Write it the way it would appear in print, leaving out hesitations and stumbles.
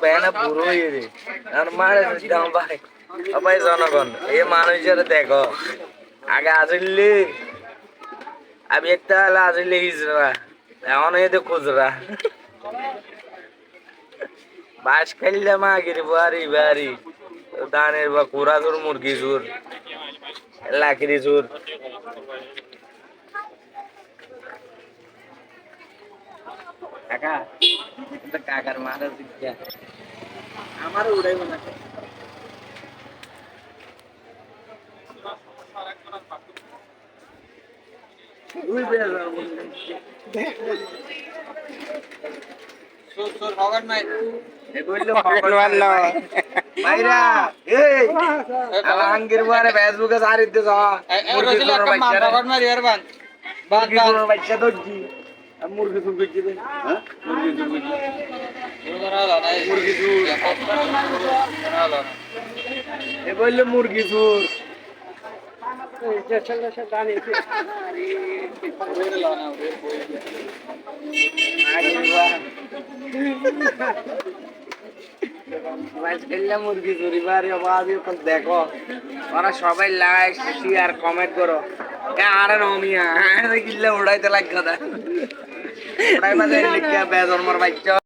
বেনা বুড়ো হয়ে রে আর মারে দাম ভাই আপাই জনগণ এই মানুষের দেখো আগে আসলে আমি একটা হলে আসলে হিজরা এখন এতে খুচরা বাস খেললে মা গিরি বাড়ি বাড়ি দানের বা কুড়া জোর মুরগি জোর লাকড়ি জোর কাকা কাকার মারা দিচ্ছা আমারও উড়াইব না উই বের সোর হগার নাই এ কইলো হগার না ভাইরা এই আলাঙ্গির বারে ফেসবুকে সারি দিছ মুরগি তোর বাচ্চা হগার মারি আর বান বান তোর বাচ্চা দজি মুরগি তুই গজি দে হ্যাঁ মুরগি তুই গজি মুরগি তুই এ কইলো মুরগি তুই মুরগি চুরি বাড়ি দেখো ওরা সবাই লাইক শেয়ার কমেন্ট করো আরে নমিয়া কিনলে উড়াইতে লাগবে উড়াই বাজে বেজন্মর বাচ্চা